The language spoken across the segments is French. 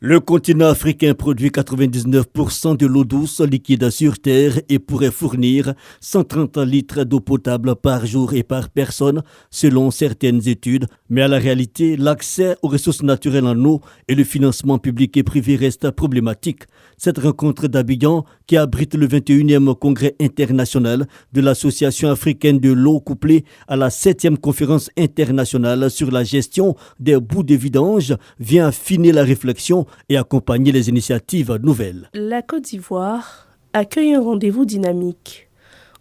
Le continent africain produit 99% de l'eau douce liquide sur Terre et pourrait fournir 130 litres d'eau potable par jour et par personne, selon certaines études. Mais à la réalité, l'accès aux ressources naturelles en eau et le financement public et privé restent problématiques. Cette rencontre d'Abidjan, qui abrite le 21e congrès international de l'Association africaine de l'eau couplée à la 7e conférence internationale sur la gestion des boues de vidange, vient affiner la réflexion et accompagner les initiatives nouvelles. La Côte d'Ivoire accueille un rendez-vous dynamique.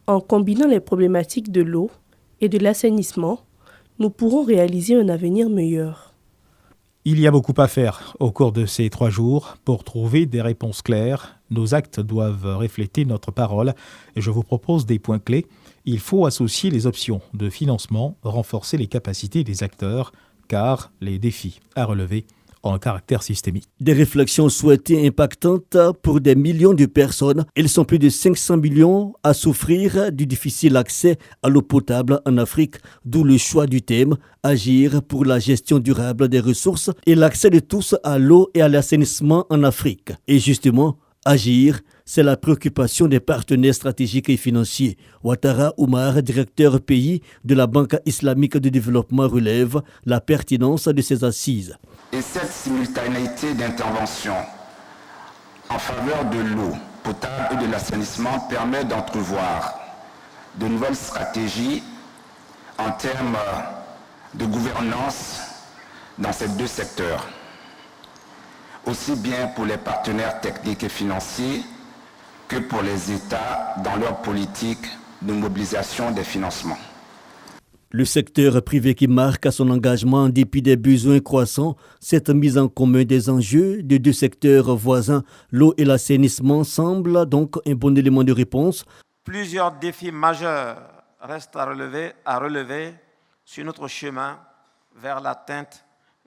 En combinant les problématiques de l'eau et de l'assainissement, nous pourrons réaliser un avenir meilleur. Il y a beaucoup à faire au cours de ces 3 jours pour trouver des réponses claires. Nos actes doivent refléter notre parole et je vous propose des points clés. Il faut associer les options de financement, renforcer les capacités des acteurs, car les défis à relever ont un caractère systémique. Des réflexions souhaitées impactantes pour des millions de personnes. Ils sont plus de 500 millions à souffrir du difficile accès à l'eau potable en Afrique, d'où le choix du thème « Agir pour la gestion durable des ressources et l'accès de tous à l'eau et à l'assainissement en Afrique ». Et justement, agir, c'est la préoccupation des partenaires stratégiques et financiers. Ouattara Oumar, directeur pays de la Banque islamique de développement, relève la pertinence de ces assises. Et cette simultanéité d'intervention en faveur de l'eau potable et de l'assainissement permet d'entrevoir de nouvelles stratégies en termes de gouvernance dans ces 2 secteurs, aussi bien pour les partenaires techniques et financiers que pour les États dans leur politique de mobilisation des financements. Le secteur privé qui marque à son engagement en dépit des besoins croissants, cette mise en commun des enjeux de 2 secteurs voisins, l'eau et l'assainissement, semble donc un bon élément de réponse. Plusieurs défis majeurs restent à relever sur notre chemin vers l'atteinte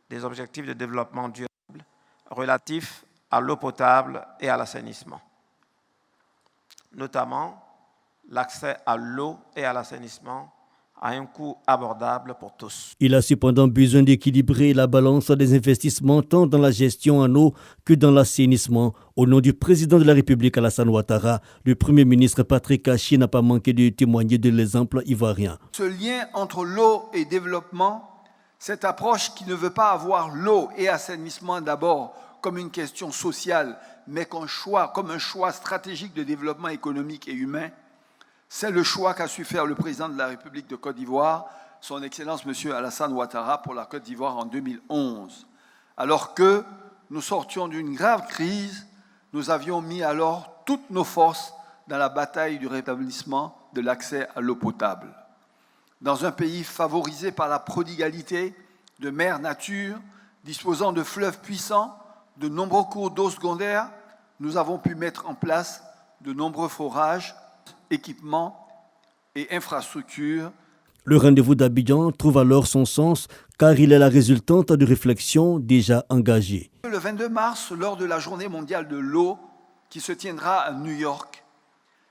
des objectifs de développement durable relatifs à l'eau potable et à l'assainissement. Notamment, l'accès à l'eau et à l'assainissement à un coût abordable pour tous. Il a cependant besoin d'équilibrer la balance des investissements tant dans la gestion en eau que dans l'assainissement. Au nom du président de la République Alassane Ouattara, le Premier ministre Patrick Achi n'a pas manqué de témoigner de l'exemple ivoirien. Ce lien entre l'eau et développement, cette approche qui ne veut pas avoir l'eau et assainissement d'abord comme une question sociale, mais comme un choix stratégique de développement économique et humain, c'est le choix qu'a su faire le président de la République de Côte d'Ivoire, son Excellence M. Alassane Ouattara, pour la Côte d'Ivoire en 2011. Alors que nous sortions d'une grave crise, nous avions mis alors toutes nos forces dans la bataille du rétablissement de l'accès à l'eau potable. Dans un pays favorisé par la prodigalité de mers nature, disposant de fleuves puissants, de nombreux cours d'eau secondaires, nous avons pu mettre en place de nombreux forages, équipements et infrastructures. Le rendez-vous d'Abidjan trouve alors son sens car il est la résultante de réflexions déjà engagées. Le 22 mars, lors de la Journée mondiale de l'eau qui se tiendra à New York,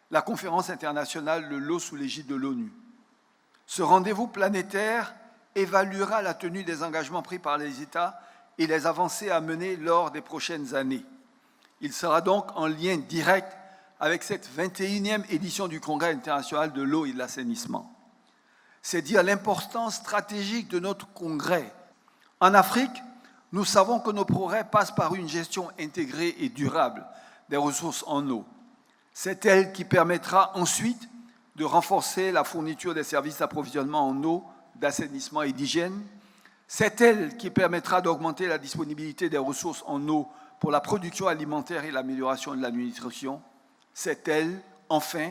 la conférence internationale de l'eau sous l'égide de l'ONU. Ce rendez-vous planétaire évaluera la tenue des engagements pris par les États et les avancées à mener lors des prochaines années. Il sera donc en lien direct avec cette 21e édition du Congrès international de l'eau et de l'assainissement. C'est dire l'importance stratégique de notre congrès. En Afrique, nous savons que nos progrès passent par une gestion intégrée et durable des ressources en eau. C'est elle qui permettra ensuite de renforcer la fourniture des services d'approvisionnement en eau, d'assainissement et d'hygiène. C'est elle qui permettra d'augmenter la disponibilité des ressources en eau pour la production alimentaire et l'amélioration de la nutrition. C'est elle, enfin,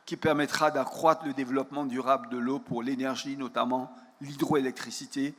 qui permettra d'accroître le développement durable de l'eau pour l'énergie, notamment l'hydroélectricité,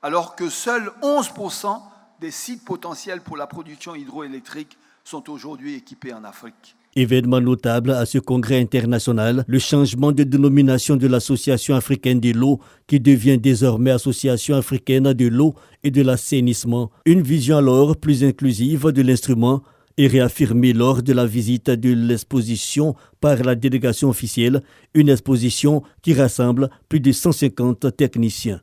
alors que seuls 11% des sites potentiels pour la production hydroélectrique sont aujourd'hui équipés en Afrique. Événement notable à ce congrès international, le changement de dénomination de l'Association africaine de l'eau qui devient désormais Association africaine de l'eau et de l'assainissement. Une vision alors plus inclusive de l'instrument est réaffirmée lors de la visite de l'exposition par la délégation officielle, une exposition qui rassemble plus de 150 techniciens.